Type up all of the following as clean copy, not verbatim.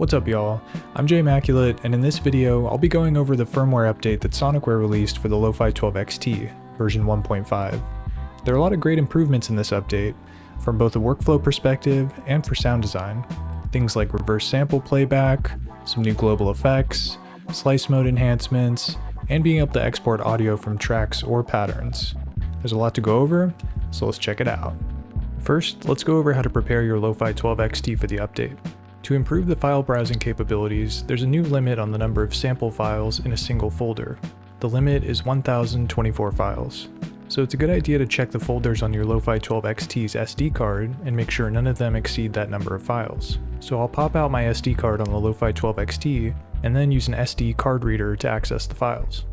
What's up y'all, I'm Jay Maculate, and in this video I'll be going over the firmware update that SONICWARE released for the Lofi-12 XT, version 1.5. There are a lot of great improvements in this update, from both a workflow perspective and for sound design. Things like reverse sample playback, some new global effects, slice mode enhancements, and being able to export audio from tracks or patterns. There's a lot to go over, so let's check it out. First, let's go over how to prepare your Lofi-12 XT for the update. To improve the file browsing capabilities, there's a new limit on the number of sample files in a single folder. The limit is 1024 files. So it's a good idea to check the folders on your Lofi-12 XT's SD card and make sure none of them exceed that number of files. So I'll pop out my SD card on the Lofi-12 XT and then use an SD card reader to access the files.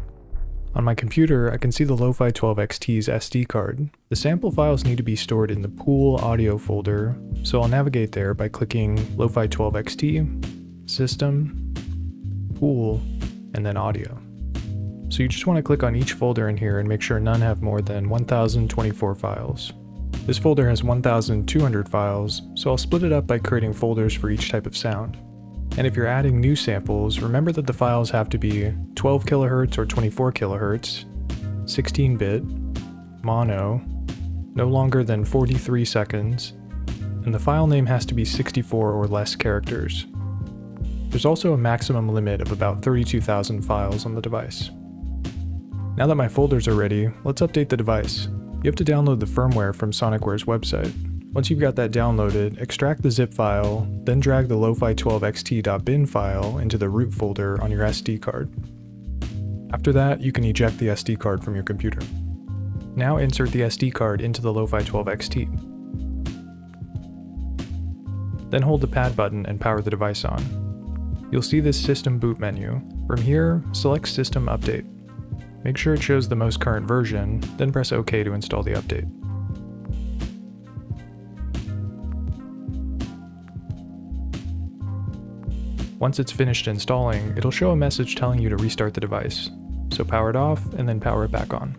On my computer, I can see the Lofi-12 XT's SD card. The sample files need to be stored in the Pool Audio folder, so I'll navigate there by clicking Lofi-12 XT, System, Pool, and then Audio. So you just want to click on each folder in here and make sure none have more than 1024 files. This folder has 1200 files, so I'll split it up by creating folders for each type of sound. And if you're adding new samples, remember that the files have to be 12 kHz or 24 kHz, 16-bit, mono, no longer than 43 seconds, and the file name has to be 64 or less characters. There's also a maximum limit of about 32,000 files on the device. Now that my folders are ready, let's update the device. You have to download the firmware from SONICWARE's website. Once you've got that downloaded, extract the zip file, then drag the lofi12xt.bin file into the root folder on your SD card. After that, you can eject the SD card from your computer. Now insert the SD card into the Lofi-12 XT. Then hold the pad button and power the device on. You'll see this System Boot menu. From here, select System Update. Make sure it shows the most current version, then press OK to install the update. Once it's finished installing, it'll show a message telling you to restart the device. So power it off and then power it back on.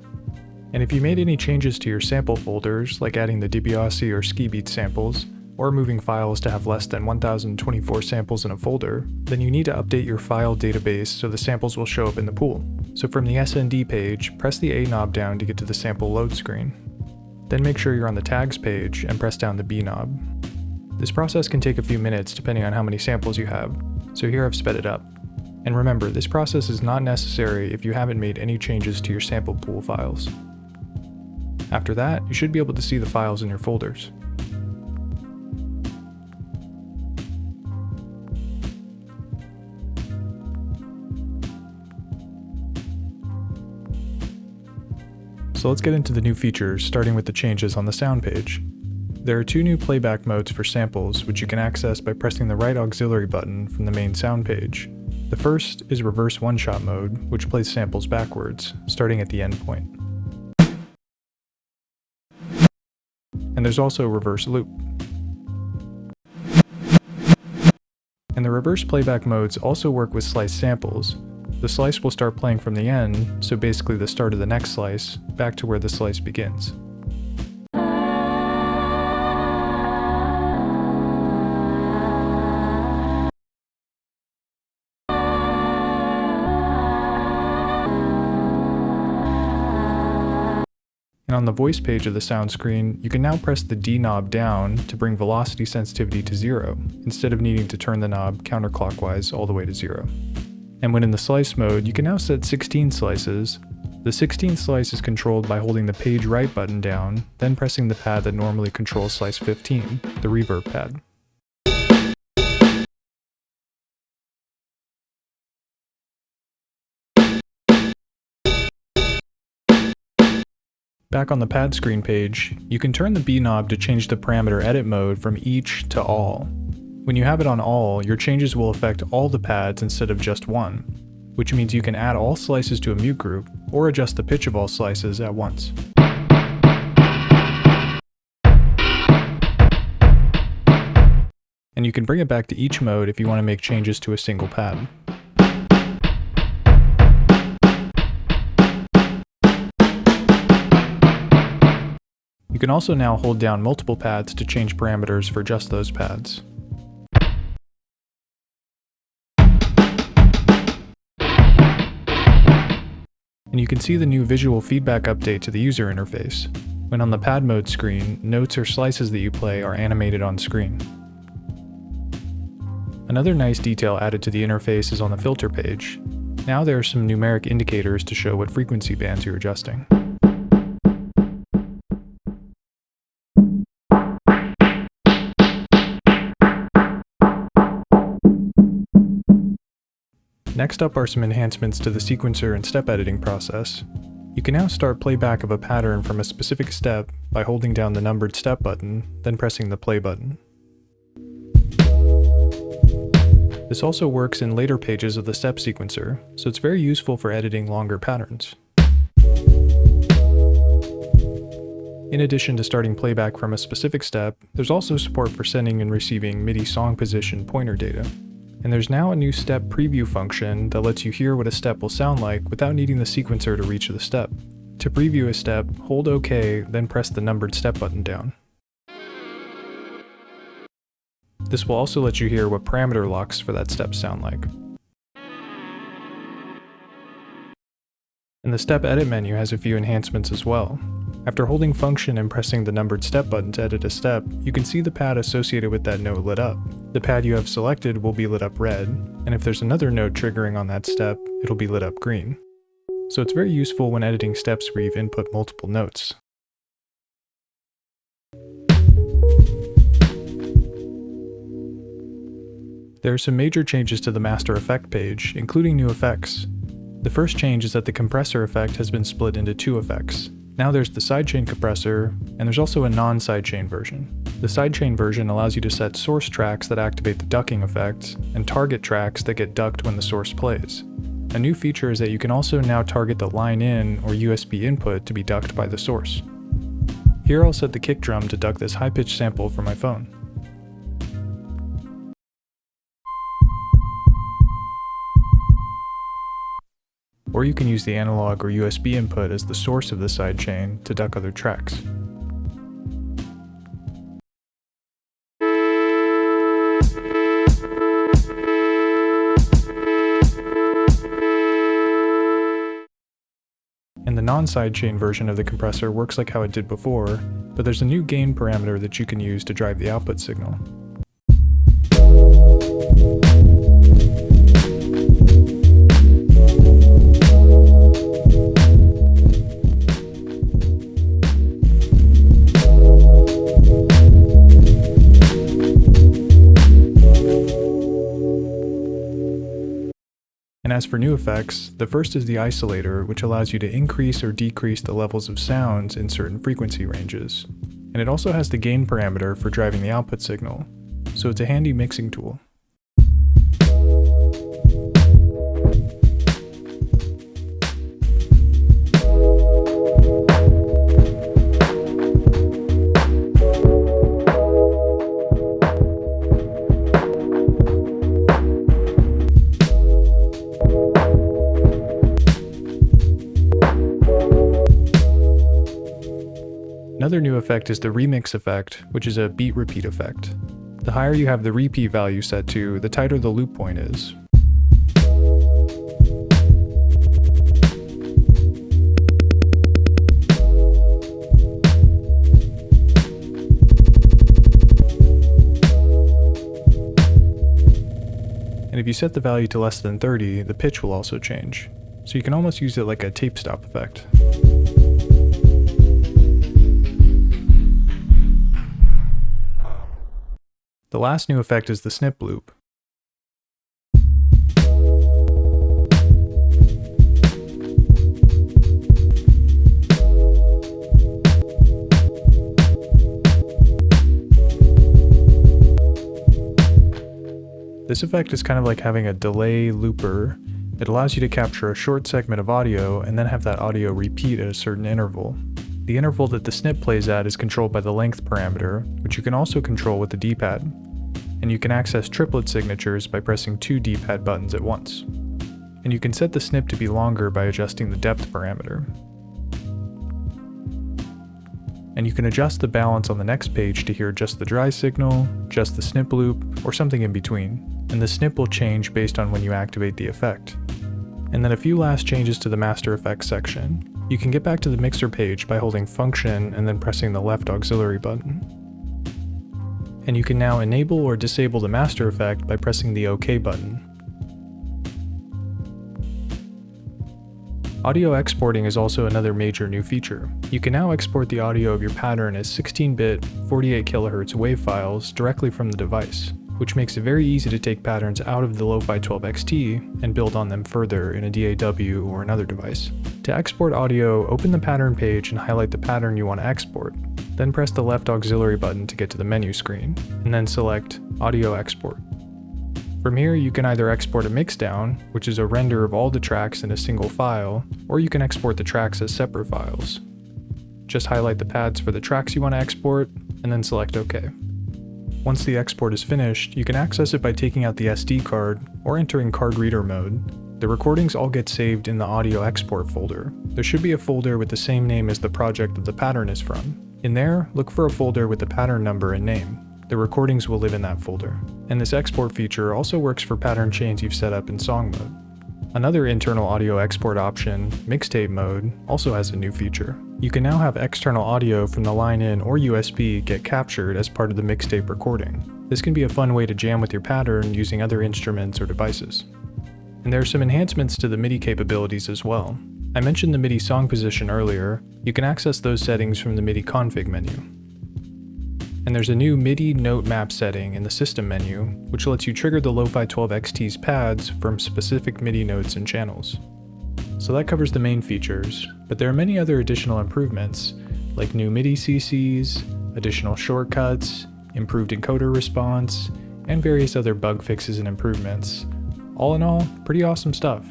And if you made any changes to your sample folders, like adding the DiBiase or Ski Beats samples, or moving files to have less than 1024 samples in a folder, then you need to update your file database so the samples will show up in the pool. So from the SND page, press the A knob down to get to the sample load screen. Then make sure you're on the tags page and press down the B knob. This process can take a few minutes depending on how many samples you have, so here I've sped it up. And remember, this process is not necessary if you haven't made any changes to your sample pool files. After that, you should be able to see the files in your folders. So let's get into the new features, starting with the changes on the sound page. There are two new playback modes for samples, which you can access by pressing the right auxiliary button from the main sound page. The first is reverse one-shot mode, which plays samples backwards, starting at the end point. And there's also reverse loop. And the reverse playback modes also work with slice samples. The slice will start playing from the end, so basically the start of the next slice, back to where the slice begins. And on the voice page of the sound screen, you can now press the D knob down to bring velocity sensitivity to 0, instead of needing to turn the knob counterclockwise all the way to 0. And when in the slice mode, you can now set 16 slices. The 16th slice is controlled by holding the page right button down, then pressing the pad that normally controls slice 15, the reverb pad. Back on the pad screen page, you can turn the B knob to change the parameter edit mode from each to all. When you have it on all, your changes will affect all the pads instead of just one, which means you can add all slices to a mute group, or adjust the pitch of all slices at once. And you can bring it back to each mode if you want to make changes to a single pad. You can also now hold down multiple pads to change parameters for just those pads. And you can see the new visual feedback update to the user interface. When on the pad mode screen, notes or slices that you play are animated on screen. Another nice detail added to the interface is on the filter page. Now there are some numeric indicators to show what frequency bands you're adjusting. Next up are some enhancements to the sequencer and step editing process. You can now start playback of a pattern from a specific step by holding down the numbered step button, then pressing the play button. This also works in later pages of the step sequencer, so it's very useful for editing longer patterns. In addition to starting playback from a specific step, there's also support for sending and receiving MIDI song position pointer data. And there's now a new step preview function that lets you hear what a step will sound like without needing the sequencer to reach the step. To preview a step, hold OK, then press the numbered step button down. This will also let you hear what parameter locks for that step sound like. And the step edit menu has a few enhancements as well. After holding function and pressing the numbered step button to edit a step, you can see the pad associated with that note lit up. The pad you have selected will be lit up red, and if there's another note triggering on that step, it'll be lit up green. So it's very useful when editing steps where you've input multiple notes. There are some major changes to the master effect page, including new effects. The first change is that the compressor effect has been split into two effects. Now there's the sidechain compressor, and there's also a non-sidechain version. The sidechain version allows you to set source tracks that activate the ducking effect, and target tracks that get ducked when the source plays. A new feature is that you can also now target the line in or USB input to be ducked by the source. Here I'll set the kick drum to duck this high-pitched sample from my phone. Or you can use the analog or USB input as the source of the sidechain to duck other tracks. And the non-sidechain version of the compressor works like how it did before, but there's a new gain parameter that you can use to drive the output signal. And as for new effects, the first is the Isolator, which allows you to increase or decrease the levels of sounds in certain frequency ranges. And it also has the gain parameter for driving the output signal, so it's a handy mixing tool. Another new effect is the remix effect, which is a beat repeat effect. The higher you have the repeat value set to, the tighter the loop point is. And if you set the value to less than 30, the pitch will also change. So you can almost use it like a tape stop effect. The last new effect is the snip loop. This effect is kind of like having a delay looper. It allows you to capture a short segment of audio and then have that audio repeat at a certain interval. The interval that the snip plays at is controlled by the length parameter, which you can also control with the D-pad. And you can access triplet signatures by pressing 2 D-pad buttons at once. And you can set the snip to be longer by adjusting the depth parameter. And you can adjust the balance on the next page to hear just the dry signal, just the snip loop, or something in between. And the snip will change based on when you activate the effect. And then a few last changes to the master effects section. You can get back to the mixer page by holding function and then pressing the left auxiliary button. And you can now enable or disable the master effect by pressing the OK button. Audio exporting is also another major new feature. You can now export the audio of your pattern as 16-bit, 48 kHz WAV files directly from the device, which makes it very easy to take patterns out of the Lofi-12 XT and build on them further in a DAW or another device. To export audio, open the pattern page and highlight the pattern you want to export. Then press the left auxiliary button to get to the menu screen, and then select Audio Export. From here, you can either export a mixdown, which is a render of all the tracks in a single file, or you can export the tracks as separate files. Just highlight the pads for the tracks you want to export, and then select OK. Once the export is finished, you can access it by taking out the SD card or entering card reader mode. The recordings all get saved in the audio export folder. There should be a folder with the same name as the project that the pattern is from. In there, look for a folder with the pattern number and name. The recordings will live in that folder. And this export feature also works for pattern chains you've set up in song mode. Another internal audio export option, mixtape mode, also has a new feature. You can now have external audio from the line-in or USB get captured as part of the mixtape recording. This can be a fun way to jam with your pattern using other instruments or devices. And there are some enhancements to the MIDI capabilities as well. I mentioned the MIDI song position earlier. You can access those settings from the MIDI config menu. And there's a new MIDI note map setting in the system menu, which lets you trigger the Lofi-12 XT's pads from specific MIDI notes and channels. So that covers the main features, but there are many other additional improvements, like new MIDI CCs, additional shortcuts, improved encoder response, and various other bug fixes and improvements. All in all, pretty awesome stuff.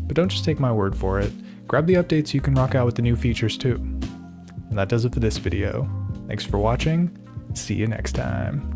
But don't just take my word for it. Grab the updates so you can rock out with the new features too. And that does it for this video. Thanks for watching. See you next time.